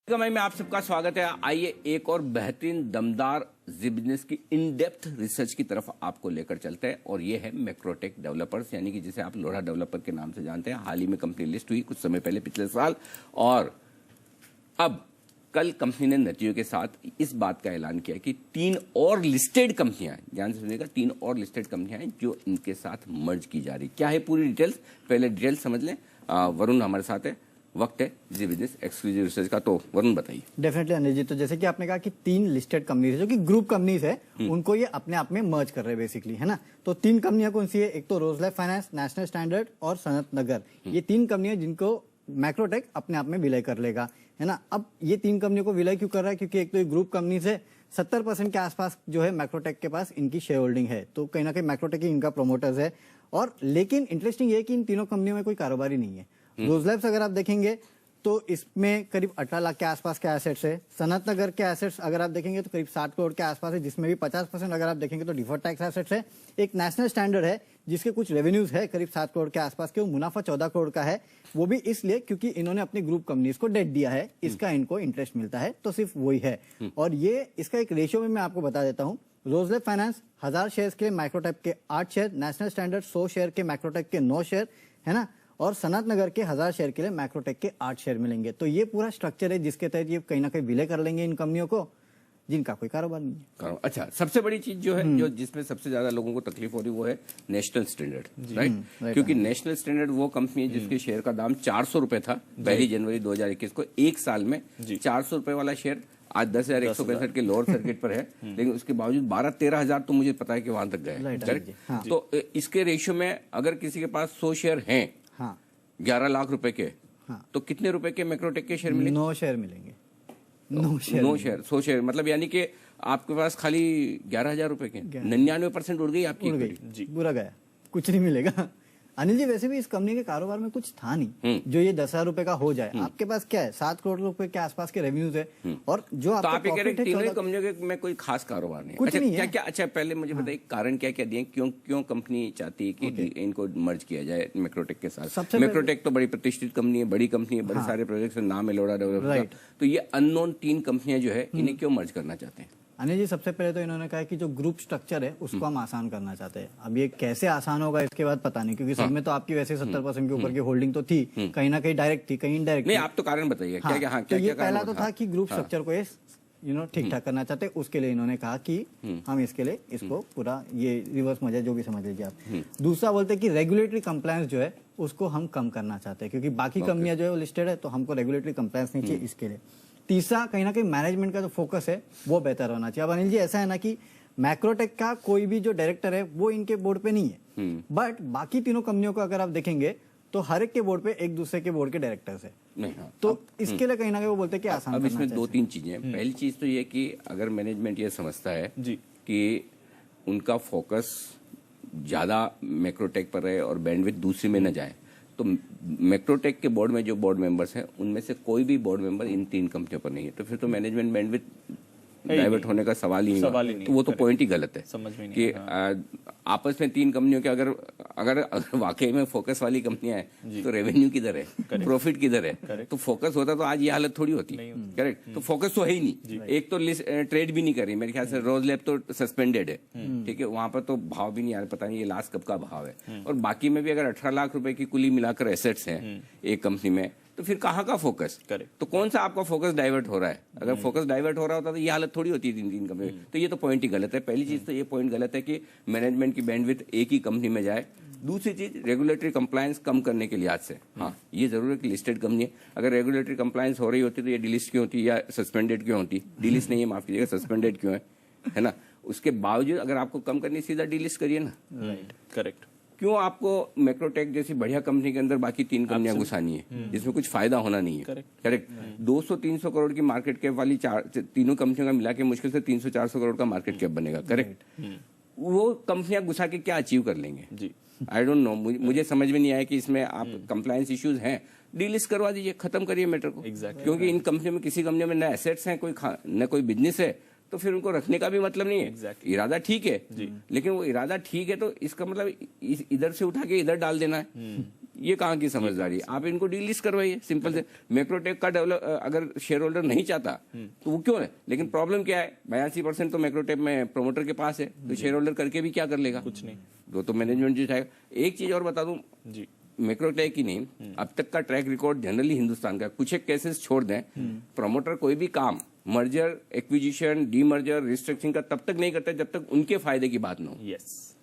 कमाई में आप सबका स्वागत है। आइए एक और बेहतरीन दमदार बिजनेस की इन डेप्थ रिसर्च की तरफ आपको लेकर चलते हैं और ये है मैक्रोटेक डेवलपर्स, यानी कि जिसे आप लोढ़ा डेवलपर के नाम से जानते हैं। हाल ही में कंपनी लिस्ट हुई कुछ समय पहले, पिछले साल, और अब कल कंपनी ने नतीजों के साथ इस बात का ऐलान किया कि 3 और लिस्टेड कंपनियां, ध्यान से सुनिएगा, 3 और लिस्टेड कंपनियां हैं जो इनके साथ मर्ज की जा रही। क्या है पूरी डिटेल्स, पहले डिटेल्स समझ लें। वरुण हमारे साथ है, वक्त है जी बिजनेस एक्सक्लूसिव रिसर्च का, तो वरुण बताइए। डेफिनेटली अनिल जी, तो जैसे कि आपने कहा कि 3 लिस्टेड कंपनीज है जो कि ग्रुप कंपनीज है, उनको ये अपने आप में मर्ज कर रहे हैं बेसिकली, है ना। तो 3 कंपनियां कौन सी है? एक तो रोज लाइफ फाइनेंस, नेशनल स्टैंडर्ड और सनत नगर। ये 3 कंपनियां जिनको मैक्रोटेक अपने आप में विलय कर लेगा, है ना। अब ये 3 कंपनियों को विलय क्यों कर रहा है? क्योंकि एक तो ये ग्रुप कंपनीज है, 70% के आसपास जो है मैक्रोटेक के पास इनकी शेयर होल्डिंग है, तो कहीं ना कहीं मैक्रोटेक ही इनका प्रोमोटर्स है। और लेकिन इंटरेस्टिंग ये है कि इन तीनों कंपनियों में कोई कारोबारी नहीं है। रोज लाइफ अगर आप देखेंगे तो इसमें करीब 18 लाख के आसपास के एसेट्स है। सनत नगर के एसेट्स अगर आप देखेंगे तो करीब 60 करोड़ के आसपास है, जिसमें भी 50% अगर आप देखेंगे तो डिफर्ड टैक्स एसेट्स है। एक नेशनल स्टैंडर्ड है जिसके कुछ रेवेन्यूज है करीब 7 करोड़ के आसपास के, वो मुनाफा 14 करोड़ का है। वो भी इसलिए क्योंकि इन्होंने अपनी ग्रुप कंपनीज को डेट दिया है, इसका इनको इंटरेस्ट मिलता है, तो सिर्फ वही है। और ये इसका एक रेशियो में मैं आपको बता देता हूँ। रोज लाइफ फाइनेंस 1000 शेयर के मैक्रोटेक के 8 शेयर, नेशनल स्टैंडर्ड 100 शेयर के मैक्रोटेक के 9 शेयर, है ना, और सनत नगर के 1000 शेयर के लिए मैक्रोटेक के 8 शेयर मिलेंगे। तो ये पूरा स्ट्रक्चर है जिसके तहत ये कहीं ना कहीं विलय कर लेंगे इन कंपनियों को जिनका कोई कारोबार नहीं है। अच्छा, सबसे बड़ी चीज जो है, जो जिसमें सबसे ज्यादा लोगों को तकलीफ हो रही वो है नेशनल स्टैंडर्ड, राइट। क्योंकि नेशनल स्टैंडर्ड वो कंपनी है जिसके शेयर का दाम 400 रुपए था 1 जनवरी 2021 को। एक साल में 400 रुपए वाला शेयर आज 10,165 के लोअर सर्किट पर है, लेकिन उसके बावजूद 12-13 हजार तो मुझे पता है कि वहां तक गए। तो इसके रेशियो में अगर किसी के पास 100 शेयर हैं 11 लाख रुपए के, तो कितने रुपए के मैक्रोटेक के शेयर मिलेंगे? 9 शेयर मिलेंगे। 9 शेयर 100 शेयर, मतलब यानी कि आपके पास खाली 11,000 रुपए के 99% उड़ गई आपकी, उड़ गई, बुरा गया, कुछ नहीं मिलेगा। अनिल जी, वैसे भी इस कंपनी के कारोबार में कुछ था नहीं जो ये 10,000 रुपए का हो जाए। आपके पास क्या है? 7 करोड़ रुपए के आसपास के रेवेन्यूज है, और जो तो आप ये कह रहे हैं तीनों कंपनियों के में कोई खास कारोबार नहीं है? कुछ अच्छा, नहीं क्या है। क्या अच्छा पहले मुझे बताइए कारण क्या क्या दिए, क्यों कंपनी चाहती है कि इनको मर्ज किया जाए मैक्रोटेक के साथ? मैक्रोटेक तो बड़ी प्रतिष्ठित कंपनी है, बड़ी कंपनी है, बड़े सारे प्रोजेक्ट नाम है लोढ़ा डेवलपर, तो ये अननोन 3 कंपनियां जो है इन्हें क्यों मर्ज करना चाहते हैं? अनिल जी, सबसे पहले तो इन्होंने कहा कि जो ग्रुप स्ट्रक्चर है उसको हम आसान करना चाहते हैं। अब ये कैसे आसान होगा इसके बाद पता नहीं, क्योंकि सब में तो आपकी वैसे 70% के ऊपर की होल्डिंग तो थी, कहीं ना कहीं डायरेक्ट थी, कहीं इनडायरेक्ट। नहीं, आप तो कारण बताइए। क्या क्या? तो ये पहला तो था कि ग्रुप स्ट्रक्चर को ठीक ठाक करना चाहते हैं। उसके लिए इन्होंने कहा कि हम इसके लिए इसको पूरा ये रिवर्स मजा जो भी समझ लीजिए आप। दूसरा बोलते हैं कि रेगुलेटरी कंप्लायंस जो है उसको हम कम करना चाहते हैं, क्योंकि बाकी कंपनियां जो है वो लिस्टेड है, तो हमको रेगुलेटरी कंप्लायंस नहीं चाहिए इसके लिए। तीसरा, कहीं ना कहीं मैनेजमेंट का जो फोकस है वो बेहतर होना चाहिए। अब अनिल जी, ऐसा है ना कि मैक्रोटेक का कोई भी जो डायरेक्टर है वो इनके बोर्ड पे नहीं है, बट बाकी तीनों कंपनियों को अगर आप देखेंगे तो हर एक के बोर्ड पे एक दूसरे के बोर्ड के डायरेक्टर्स है। नहीं, तो इसके लिए कहीं ना कहीं वो बोलते हैं कि आसान। अब इसमें 2-3 चीजें हैं। पहली चीज तो ये कि अगर मैनेजमेंट ये समझता है कि उनका फोकस ज्यादा मैक्रोटेक पर रहे और बैंडविड्थ दूसरी में न जाए, तो मैक्रोटेक के बोर्ड में जो बोर्ड मेंबर्स हैं उनमें से कोई भी बोर्ड मेंबर इन 3 कंपनियों पर नहीं है, तो फिर तो मैनेजमेंट बैंडविड्थ डाइवर्ट होने का सवाल ही नहीं। तो वो तो पॉइंट ही गलत है, समझ में नहीं कि आपस में 3 कंपनियों के अगर वाकई में फोकस वाली कंपनियां हैं तो रेवेन्यू किधर है, प्रॉफिट किधर है? तो फोकस होता तो आज ये हालत थोड़ी होती। करेक्ट, तो फोकस तो है ही नहीं। एक तो ट्रेड भी नहीं कर रही मेरे ख्याल से, रोज लैब तो सस्पेंडेड है, ठीक है, वहां पर तो भाव भी नहीं आ रहा, पता नहीं ये लास्ट कब का भाव है। और बाकी में भी अगर 18 लाख रुपए की कुल मिलाकर एसेट्स हैं एक कंपनी में, तो फिर कहाँ का फोकस? तो कौन सा आपका फोकस डाइवर्ट हो रहा है? अगर फोकस डाइवर्ट हो रहा होता तो ये हालत थोड़ी होती है 3 कंपनी। तो ये तो पॉइंट ही गलत है। पहली चीज तो ये पॉइंट गलत है कि मैनेजमेंट की बैंडविड्थ एक ही कंपनी में जाए। दूसरी चीज, रेगुलेटरी कंप्लायंस कम करने के लिहाज से, हाँ, ये जरूर है कि लिस्टेड कंपनी है, अगर रेगुलेटरी कंप्लायंस हो रही होती तो ये डिलिस्ट क्यों होती या सस्पेंडेड क्यों होती? डिलिस्ट नहीं है, माफ कीजिएगा, सस्पेंडेड क्यों है ना? उसके बावजूद अगर आपको कम करनी, सीधा डिलिस्ट करिए ना। Right, correct. क्यों आपको मैक्रोटेक जैसी बढ़िया कंपनी के अंदर बाकी 3 कंपनियां घुसानी है जिसमें कुछ फायदा होना नहीं है? करेक्ट। 200-300 करोड़ की मार्केट कैप वाली तीनों कंपनियों का मिला के मुश्किल से 300-400 करोड़ का मार्केट कैप बनेगा। करेक्ट। वो कंपनियां घुसा के क्या अचीव कर लेंगे? जी, आई डोंट नो। मुझे समझ में नहीं आया कि इसमें आप कंप्लायंस इश्यूज हैं, डीलिस्ट करवा दीजिए, खत्म करिए मैटर को। क्योंकि इन कंपनियों में, किसी कंपनी में न एसेट्स हैं, न कोई बिजनेस है, तो फिर उनको रखने का भी मतलब नहीं है। इरादा ठीक है, लेकिन वो इरादा ठीक है तो इसका मतलब इधर से उठा के इधर डाल देना है। ये कहाँ की समझदारी? आप इनको डीलिस्ट करवाइए, सिंपल से। मैक्रोटेक का डेवलप अगर शेयर होल्डर नहीं चाहता तो वो क्यों है? लेकिन प्रॉब्लम क्या है, 82% तो मैक्रोटेक में प्रोमोटर के पास है, तो शेयर होल्डर करके भी क्या कर लेगा? कुछ नहीं। वो तो मैनेजमेंट जो चाहेगा। एक चीज और बता दूं जी, मैक्रोटेक ही नहीं, अब तक का ट्रैक रिकॉर्ड जनरली हिंदुस्तान का, कुछ एक केसेस छोड़ दें, प्रमोटर कोई भी काम मर्जर, एक्विजिशन, डीमर्जर, रिस्ट्रक्चरिंग का तब तक नहीं करते जब तक उनके फायदे की बात न हो। यस,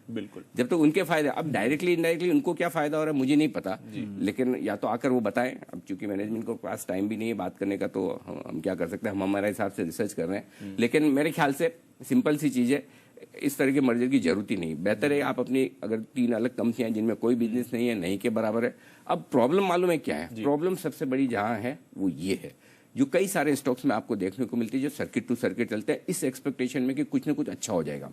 बिल्कुल। जब तक उनके फायदे, अब डायरेक्टली इनडायरेक्टली उनको क्या फायदा हो रहा है मुझे नहीं पता, लेकिन या तो आकर वो बताएं। अब चूंकि मैनेजमेंट को पास टाइम भी नहीं है बात करने का, तो हम क्या कर सकते हैं, हम हमारे हिसाब से रिसर्च कर रहे हैं। लेकिन मेरे ख्याल से सिंपल सी चीज है, इस तरह के मर्जर की जरूरत ही नहीं। बेहतर है आप अपनी, अगर 3 अलग कंपनियां जिनमें कोई बिजनेस नहीं है, नहीं के बराबर है। अब प्रॉब्लम मालूम है क्या है? प्रॉब्लम सबसे बड़ी जहां है वो ये है, जो कई सारे स्टॉक्स में आपको देखने को मिलती है, जो सर्किट टू सर्किट चलते हैं इस एक्सपेक्टेशन में कि कुछ ना कुछ अच्छा हो जाएगा।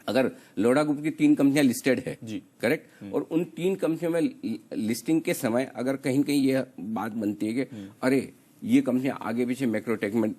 अगर लोढ़ा ग्रुप की 3 कंपनियां लिस्टेड है, करेक्ट, और उन 3 कंपनियों में लिस्टिंग के समय अगर कहीं कहीं ये बात बनती है कि अरे ये कंपनियां आगे पीछे मैक्रोटेक में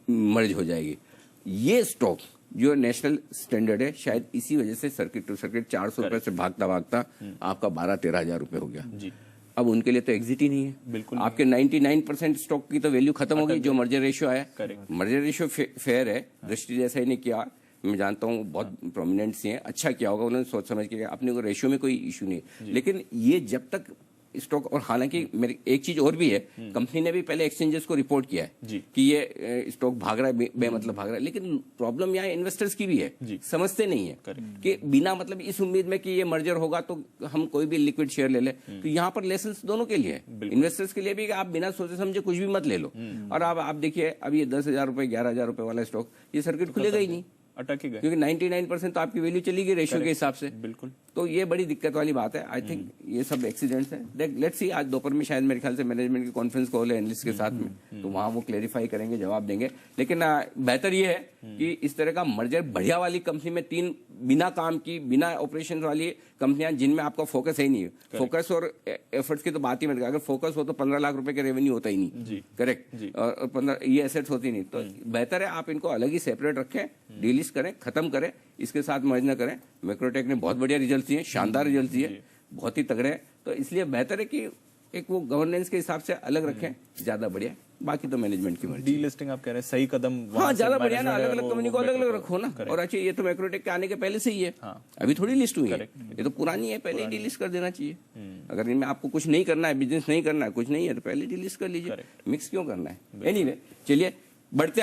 मर्ज हो जाएगी, ये स्टॉक जो नेशनल स्टैंडर्ड है, शायद इसी वजह से सर्किट टू सर्किट 400 रुपए से भागता भागता आपका 12-13 हजार रुपए हो गया। जी, अब उनके लिए तो एग्जिट ही नहीं है। बिल्कुल। आपके 99% स्टॉक की तो वैल्यू खत्म हो गई जो मर्जर रेशियो आया। मर्जर रेशियो फेयर है, दृष्टि जैसा ही नहीं किया, मैं जानता हूँ बहुत प्रोमिनेंट से हैं, अच्छा किया होगा उन्होंने सोच समझ के, अपने को रेशियो में कोई इशू नहीं। लेकिन ये जब तक स्टॉक, और हालांकि मेरी एक चीज और भी है, कंपनी ने भी पहले एक्सचेंजेस को रिपोर्ट किया है कि ये स्टॉक भाग रहा है, बेमतलब भाग रहा है, लेकिन प्रॉब्लम यहाँ इन्वेस्टर्स की भी है, समझते नहीं है कि बिना मतलब इस उम्मीद में कि ये मर्जर होगा तो हम कोई भी लिक्विड शेयर ले ले। तो यहाँ पर लेसन्स दोनों के लिए है, इन्वेस्टर्स के लिए भी, कि आप बिना सोचे समझे कुछ भी मत ले लो। और आप देखिए अब ये 10,000 रुपए 11,000 रुपए वाला स्टॉक, ये सर्किट खुलेगा ही नहीं, अटक ही गए, क्योंकि 99% तो आपकी वैल्यू चली गई रेशियो के हिसाब से। बिल्कुल। तो ये बड़ी दिक्कत वाली बात है। आई थिंक ये सब एक्सीडेंट्स है। लेट्स सी, आज दोपहर में शायद मेरे ख्याल से मैनेजमेंट की कॉन्फ्रेंस कॉल है एनालिस्ट के साथ में, तो वहां वो क्लेरिफाई करेंगे, जवाब देंगे। लेकिन बेहतर ये है कि इस तरह का मर्जर बढ़िया वाली कंपनी में 3 बिना काम की, बिना ऑपरेशन वाली कंपनियां जिनमें आपका फोकस है ही नहीं, फोकस और एफर्ट्स की तो बात ही मत करें। अगर फोकस हो तो 15 लाख रुपए का रेवेन्यू होता ही नहीं, करेक्ट, और 15 ये एसेट्स होती नहीं। तो बेहतर है आप इनको अलग ही सेपरेट रखें, डीलिस्ट करें, खत्म करें, इसके साथ मर्ज न करें। मैक्रोटेक ने बहुत बढ़िया रिजल्ट दिए, शानदार रिजल्ट दिए, बहुत ही तगड़े। तो इसलिए बेहतर है कि एक वो गवर्नेंस के हिसाब से अलग रखें, ज्यादा बढ़िया। बाकी तो मैनेजमेंट की मर्जी। डीलिस्टिंग आप कह रहे हैं सही कदम, हाँ ज्यादा बढ़िया ना, अलग अलग कंपनी को अलग अलग रखो ना। और अच्छा, ये तो मैक्रोटेक के आने के पहले से ही है, अभी थोड़ी लिस्ट हुई है, ये तो पुरानी है, पहले ही डीलिस्ट कर देना चाहिए। अगर इनमें आपको कुछ नहीं करना है, बिजनेस नहीं करना है, कुछ नहीं है, तो पहले डीलिस्ट कर लीजिए, मिक्स क्यों करना है। एनीवे, चलिए बढ़ते